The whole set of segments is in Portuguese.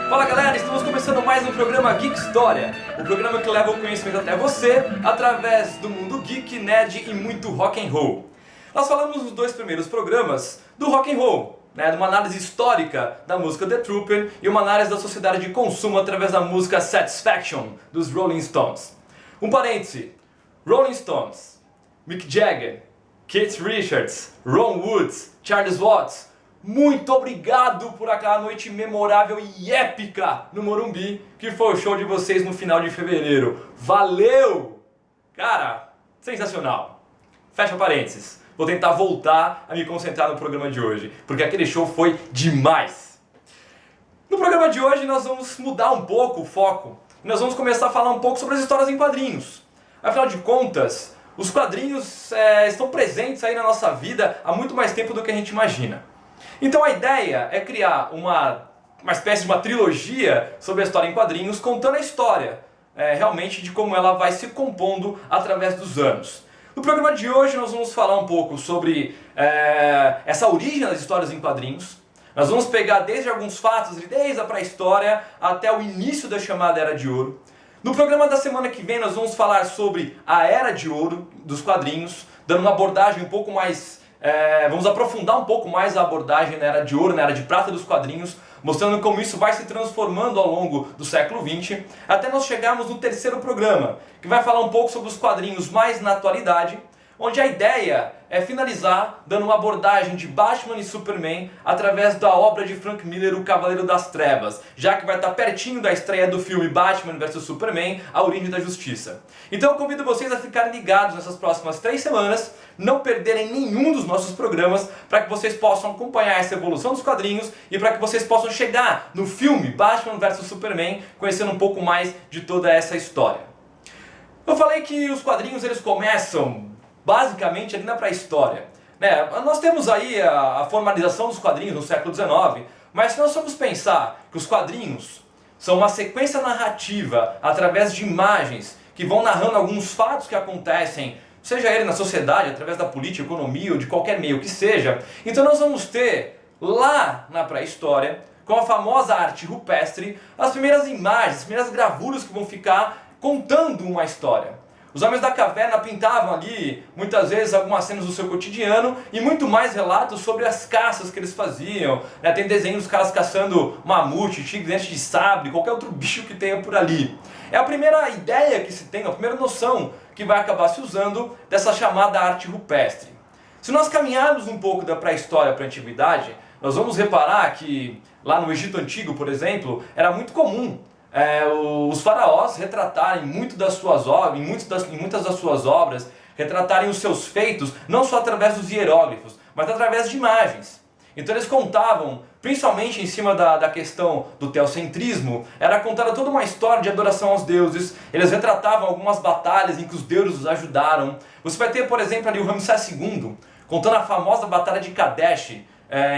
Fala galera, estamos começando mais um programa Geek História, o programa que leva o conhecimento até você através do mundo geek, nerd e muito rock and roll. Nós falamos nos dois primeiros programas do rock and roll, de uma análise histórica da música The Trooper e uma análise da sociedade de consumo através da música Satisfaction dos Rolling Stones. Um parêntese, Rolling Stones, Mick Jagger, Keith Richards, Ron Wood, Charles Watts, muito obrigado por aquela noite memorável e épica no Morumbi, que foi o show de vocês no final de fevereiro. Valeu! Cara, sensacional. Fecha parênteses. Vou tentar voltar a me concentrar no programa de hoje, porque aquele show foi demais. No programa de hoje nós vamos mudar um pouco o foco. Nós vamos começar a falar um pouco sobre as histórias em quadrinhos. Afinal de contas, os quadrinhos estão presentes aí na nossa vida há muito mais tempo do que a gente imagina. Então a ideia é criar uma espécie de uma trilogia sobre a história em quadrinhos, contando a história realmente de como ela vai se compondo através dos anos. No programa de hoje nós vamos falar um pouco sobre essa origem das histórias em quadrinhos. Nós vamos pegar desde alguns fatos, desde a pré-história até o início da chamada Era de Ouro. No programa da semana que vem nós vamos falar sobre a Era de Ouro dos quadrinhos, dando uma abordagem um pouco mais... vamos aprofundar um pouco mais a abordagem na Era de Ouro, na Era de Prata dos quadrinhos, mostrando como isso vai se transformando ao longo do século XX, até nós chegarmos no terceiro programa, que vai falar um pouco sobre os quadrinhos mais na atualidade, onde a ideia é finalizar dando uma abordagem de Batman e Superman através da obra de Frank Miller, O Cavaleiro das Trevas, já que vai estar pertinho da estreia do filme Batman vs Superman, A Origem da Justiça. Então eu convido vocês a ficarem ligados nessas próximas 3 semanas, não perderem nenhum dos nossos programas, para que vocês possam acompanhar essa evolução dos quadrinhos e para que vocês possam chegar no filme Batman vs Superman, conhecendo um pouco mais de toda essa história. Eu falei que os quadrinhos eles começam basicamente ali na pré-história. Nós temos aí a formalização dos quadrinhos no século XIX, mas se nós formos pensar que os quadrinhos são uma sequência narrativa através de imagens que vão narrando alguns fatos que acontecem, seja ele na sociedade, através da política, economia ou de qualquer meio que seja, então nós vamos ter lá na pré-história, com a famosa arte rupestre, as primeiras imagens, as primeiras gravuras que vão ficar contando uma história. Os homens da caverna pintavam ali, muitas vezes, algumas cenas do seu cotidiano e muito mais relatos sobre as caças que eles faziam. Tem desenhos dos caras caçando mamute, tigre, dente de sabre, qualquer outro bicho que tenha por ali. É a primeira ideia que se tem, a primeira noção que vai acabar se usando dessa chamada arte rupestre. Se nós caminharmos um pouco da pré-história para a antiguidade, nós vamos reparar que lá no Egito Antigo, por exemplo, era muito comum os faraós retratarem em muitas das suas obras, retratarem os seus feitos, não só através dos hieróglifos, mas através de imagens. Então eles contavam, principalmente em cima da questão do teocentrismo, era contada toda uma história de adoração aos deuses, eles retratavam algumas batalhas em que os deuses os ajudaram. Você vai ter, por exemplo, ali o Ramsés II, contando a famosa Batalha de Kadesh,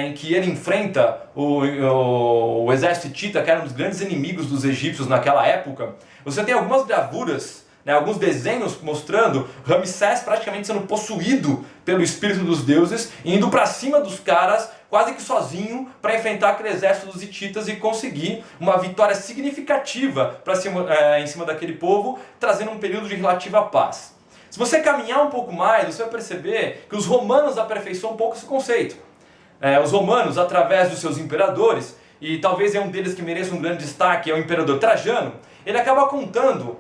em que ele enfrenta o exército hitita, que era um dos grandes inimigos dos egípcios naquela época. Você tem algumas gravuras, alguns desenhos mostrando Ramsés praticamente sendo possuído pelo espírito dos deuses, e indo para cima dos caras, quase que sozinho, para enfrentar aquele exército dos hititas e conseguir uma vitória significativa em cima daquele povo, trazendo um período de relativa paz. Se você caminhar um pouco mais, você vai perceber que os romanos aperfeiçoam um pouco esse conceito. Os romanos, através dos seus imperadores, e talvez é um deles que mereça um grande destaque, é o imperador Trajano, ele acaba contando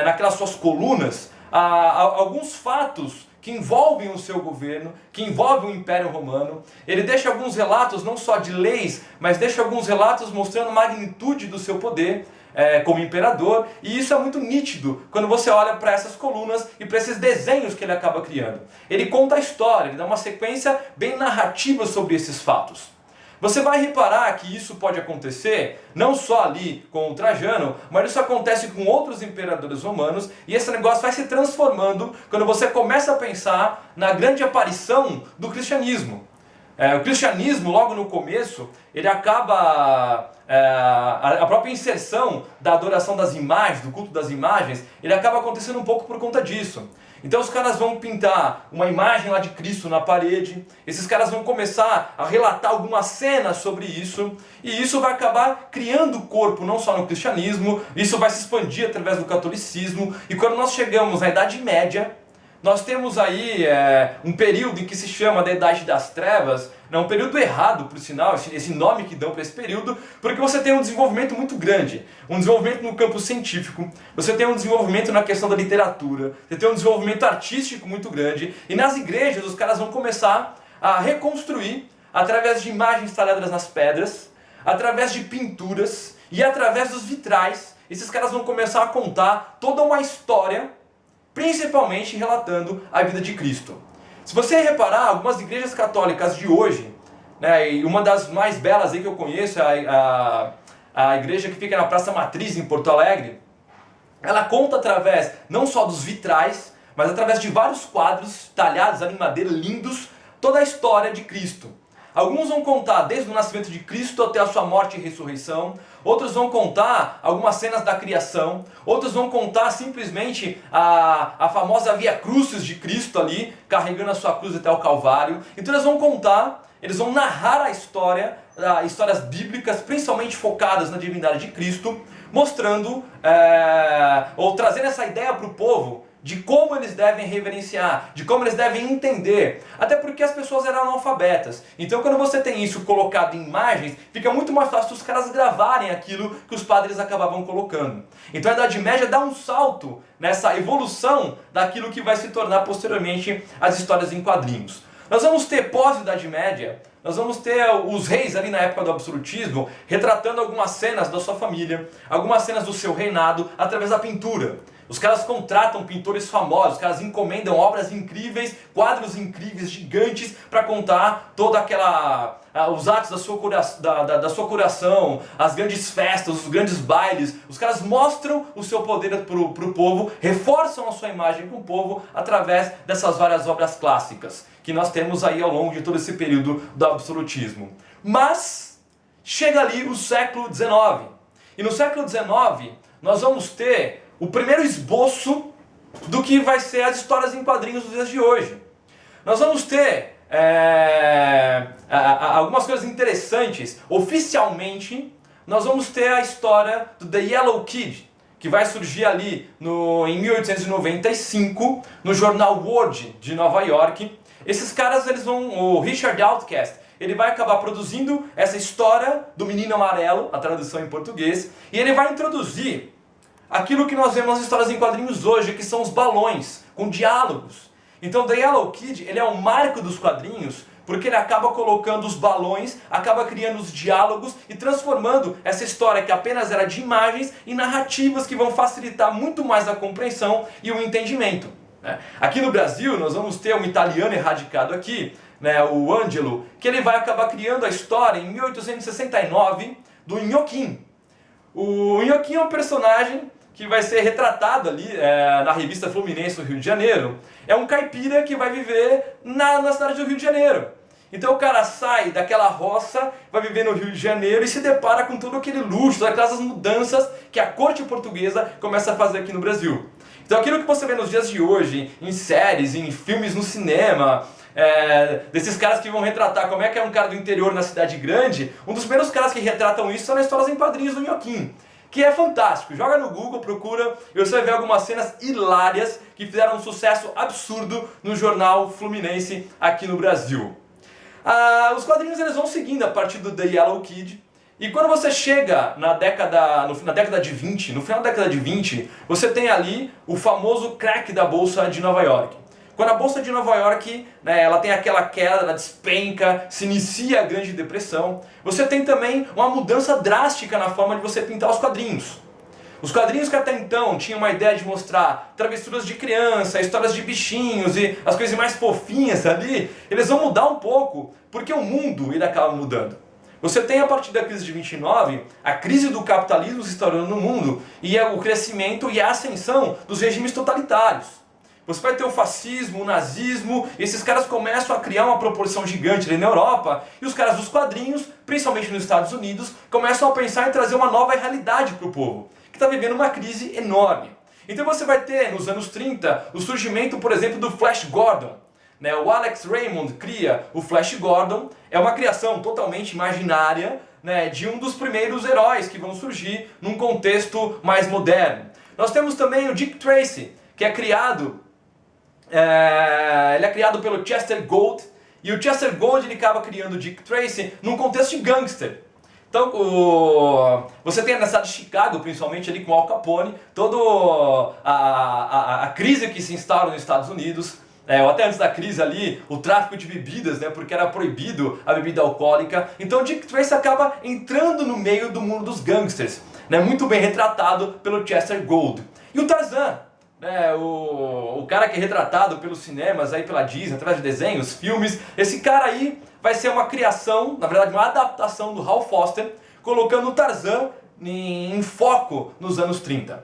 naquelas suas colunas alguns fatos que envolvem o seu governo, que envolvem o Império Romano. Ele deixa alguns relatos não só de leis, mas deixa alguns relatos mostrando a magnitude do seu poder como imperador, e isso é muito nítido quando você olha para essas colunas e para esses desenhos que ele acaba criando. Ele conta a história, ele dá uma sequência bem narrativa sobre esses fatos. Você vai reparar que isso pode acontecer não só ali com o Trajano, mas isso acontece com outros imperadores romanos, e esse negócio vai se transformando quando você começa a pensar na grande aparição do cristianismo. O cristianismo, logo no começo, ele acaba... a própria inserção da adoração das imagens, do culto das imagens, ele acaba acontecendo um pouco por conta disso. Então os caras vão pintar uma imagem lá de Cristo na parede, esses caras vão começar a relatar algumas cenas sobre isso, e isso vai acabar criando corpo não só no cristianismo, isso vai se expandir através do catolicismo, e quando nós chegamos na Idade Média, nós temos aí um período em que se chama da Idade das Trevas, um período errado, por sinal, esse nome que dão para esse período, porque você tem um desenvolvimento muito grande, um desenvolvimento no campo científico, você tem um desenvolvimento na questão da literatura, você tem um desenvolvimento artístico muito grande, e nas igrejas os caras vão começar a reconstruir através de imagens talhadas nas pedras, através de pinturas e através dos vitrais. Esses caras vão começar a contar toda uma história, principalmente relatando a vida de Cristo. Se você reparar, algumas igrejas católicas de hoje, né, e uma das mais belas aí que eu conheço é a igreja que fica na Praça Matriz, em Porto Alegre, ela conta através não só dos vitrais, mas através de vários quadros talhados ali em madeira, lindos, toda a história de Cristo. Alguns vão contar desde o nascimento de Cristo até a sua morte e ressurreição, outros vão contar algumas cenas da criação, outros vão contar simplesmente a famosa Via Crucis de Cristo ali, carregando a sua cruz até o Calvário. Então eles vão contar, eles vão narrar a história, histórias bíblicas, principalmente focadas na divindade de Cristo, mostrando, ou trazendo essa ideia para o povo, de como eles devem reverenciar, de como eles devem entender, até porque as pessoas eram analfabetas. Então quando você tem isso colocado em imagens, fica muito mais fácil os caras gravarem aquilo que os padres acabavam colocando. Então a Idade Média dá um salto nessa evolução daquilo que vai se tornar posteriormente as histórias em quadrinhos. Nós vamos ter pós-Idade Média, nós vamos ter os reis ali na época do absolutismo retratando algumas cenas da sua família, algumas cenas do seu reinado através da pintura. Os caras contratam pintores famosos, os caras encomendam obras incríveis, quadros incríveis, gigantes, para contar toda aquela... os atos da sua curação, as grandes festas, os grandes bailes. Os caras mostram o seu poder para o povo, reforçam a sua imagem com o povo através dessas várias obras clássicas que nós temos aí ao longo de todo esse período do absolutismo. Mas chega ali o século XIX. E no século XIX nós vamos ter o primeiro esboço do que vai ser as histórias em quadrinhos dos dias de hoje. Nós vamos ter algumas coisas interessantes. Oficialmente, nós vamos ter a história do The Yellow Kid, que vai surgir ali em 1895, no jornal World de Nova York. Esses caras, o Richard Outcast, ele vai acabar produzindo essa história do Menino Amarelo, a tradução em português, e ele vai introduzir aquilo que nós vemos nas histórias em quadrinhos hoje, que são os balões, com diálogos. Então The Yellow Kid, ele é um marco dos quadrinhos, porque ele acaba colocando os balões, acaba criando os diálogos e transformando essa história que apenas era de imagens em narrativas que vão facilitar muito mais a compreensão e o entendimento. Aqui no Brasil nós vamos ter um italiano erradicado aqui, o Angelo, que ele vai acabar criando a história em 1869 do Inhoquim. O Inhoquim é um personagem que vai ser retratado ali na revista Fluminense no Rio de Janeiro. É um caipira que vai viver na cidade do Rio de Janeiro. Então o cara sai daquela roça, vai viver no Rio de Janeiro e se depara com todo aquele luxo, aquelas mudanças que a corte portuguesa começa a fazer aqui no Brasil. Então aquilo que você vê nos dias de hoje, em séries, em filmes no cinema, desses caras que vão retratar como é que é um cara do interior na cidade grande, um dos primeiros caras que retratam isso são nas histórias em quadrinhos do Inhoquim, que é fantástico. Joga no Google, procura, e você vai ver algumas cenas hilárias que fizeram um sucesso absurdo no jornal Fluminense aqui no Brasil. Os quadrinhos eles vão seguindo a partir do The Yellow Kid, e quando você chega na década de 20, no final da década de 20, você tem ali o famoso crack da Bolsa de Nova York. Quando a Bolsa de Nova York, ela tem aquela queda, ela despenca, se inicia a Grande Depressão, você tem também uma mudança drástica na forma de você pintar os quadrinhos. Os quadrinhos que até então tinham uma ideia de mostrar travessuras de criança, histórias de bichinhos e as coisas mais fofinhas ali, eles vão mudar um pouco, porque o mundo ele acaba mudando. Você tem a partir da crise de 29, a crise do capitalismo se instaurando no mundo e o crescimento e a ascensão dos regimes totalitários. Você vai ter o fascismo, o nazismo, e esses caras começam a criar uma proporção gigante ali na Europa, e os caras dos quadrinhos, principalmente nos Estados Unidos, começam a pensar em trazer uma nova realidade para o povo, que está vivendo uma crise enorme. Então você vai ter, nos anos 30, o surgimento, por exemplo, do Flash Gordon. O Alex Raymond cria o Flash Gordon, é uma criação totalmente imaginária, de um dos primeiros heróis que vão surgir num contexto mais moderno. Nós temos também o Dick Tracy, que é criado, ele é criado pelo Chester Gould, e o Chester Gould ele acaba criando o Dick Tracy num contexto de gangster. Então, você tem na cidade de Chicago, principalmente ali com Al Capone, toda a crise que se instaura nos Estados Unidos, ou até antes da crise ali, o tráfico de bebidas, porque era proibido a bebida alcoólica. Então, Dick Tracy acaba entrando no meio do mundo dos gangsters, muito bem retratado pelo Chester Gould. E o Tarzan, o cara que é retratado pelos cinemas, aí pela Disney, através de desenhos, filmes, esse cara aí vai ser uma criação, na verdade uma adaptação do Hal Foster, colocando o Tarzan em foco nos anos 30.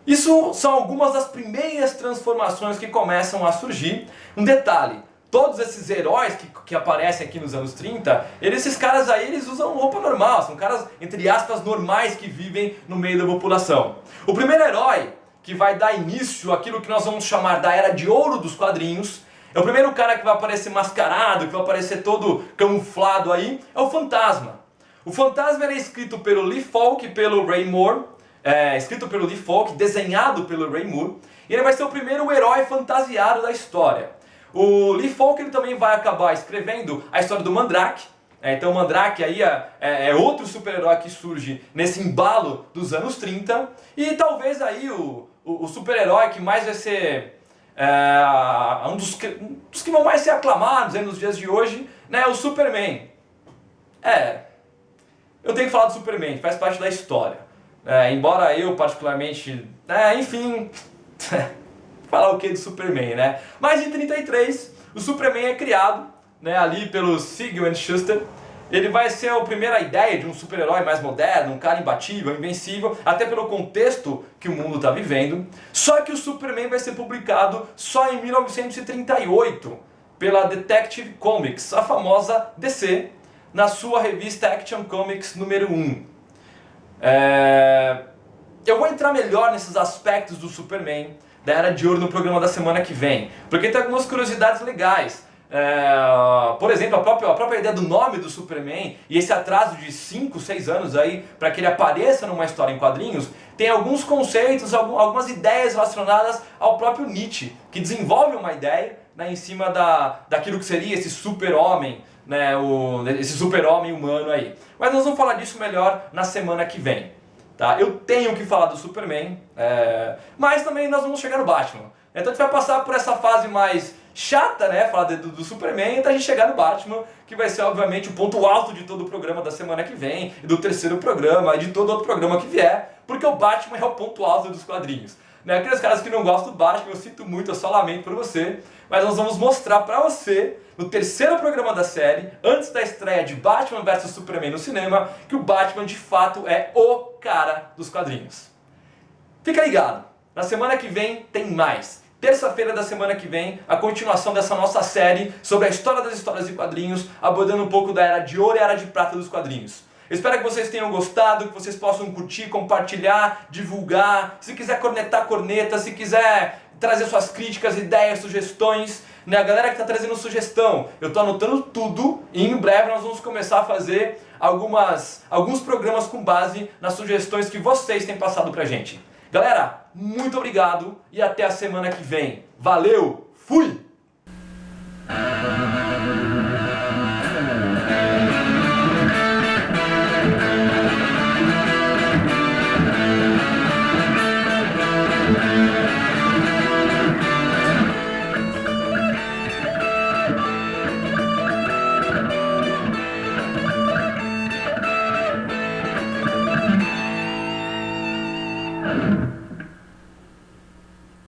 Isso são algumas das primeiras transformações que começam a surgir. Um detalhe, todos esses heróis que aparecem aqui nos anos 30, esses caras aí eles usam roupa normal, são caras, entre aspas, normais que vivem no meio da população. O primeiro herói que vai dar início àquilo que nós vamos chamar da Era de Ouro dos quadrinhos, é o primeiro cara que vai aparecer mascarado, que vai aparecer todo camuflado aí, é o Fantasma. O Fantasma era escrito pelo Lee Falk e pelo Ray Moore, escrito pelo Lee Falk, desenhado pelo Ray Moore, e ele vai ser o primeiro herói fantasiado da história. O Lee Falk ele também vai acabar escrevendo a história do Mandrake. Então o Mandrake aí é outro super-herói que surge nesse embalo dos anos 30. E talvez aí o super-herói que mais vai ser um dos que vão mais ser aclamados nos dias de hoje, é o Superman. Eu tenho que falar do Superman, faz parte da história. Embora eu particularmente, enfim, falar o que do Superman, Mas em 33, o Superman é criado, ali pelo Siegel and Shuster. Ele vai ser a primeira ideia de um super-herói mais moderno, um cara imbatível, invencível, até pelo contexto que o mundo está vivendo. Só que o Superman vai ser publicado só em 1938 pela Detective Comics, a famosa DC, na sua revista Action Comics número 1. Eu vou entrar melhor nesses aspectos do Superman, da Era de Ouro, no programa da semana que vem, porque tem algumas curiosidades legais. Por exemplo, a própria ideia do nome do Superman e esse atraso de 5, 6 anos aí para que ele apareça numa história em quadrinhos, tem alguns conceitos, algumas ideias relacionadas ao próprio Nietzsche, que desenvolve uma ideia em cima daquilo que seria esse super-homem, esse super-homem humano aí. Mas nós vamos falar disso melhor na semana que vem. Tá? Eu tenho que falar do Superman, mas também nós vamos chegar no Batman. Então a gente vai passar por essa fase mais chata, falar do Superman, até a gente chegar no Batman, que vai ser obviamente o ponto alto de todo o programa da semana que vem, e do terceiro programa, e de todo outro programa que vier, porque o Batman é o ponto alto dos quadrinhos. Aqueles caras que não gostam do Batman, eu sinto muito, eu só lamento por você, mas nós vamos mostrar pra você, no terceiro programa da série, antes da estreia de Batman vs Superman no cinema, que o Batman de fato é o cara dos quadrinhos. Fica ligado, na semana que vem tem mais. Terça-feira da semana que vem, a continuação dessa nossa série sobre a história das histórias de quadrinhos, abordando um pouco da Era de Ouro e Era de Prata dos quadrinhos. Eu espero que vocês tenham gostado, que vocês possam curtir, compartilhar, divulgar. Se quiser cornetar, corneta. Se quiser trazer suas críticas, ideias, sugestões. A galera que está trazendo sugestão, eu estou anotando tudo e em breve nós vamos começar a fazer alguns programas com base nas sugestões que vocês têm passado pra gente. Galera, muito obrigado e até a semana que vem. Valeu, fui!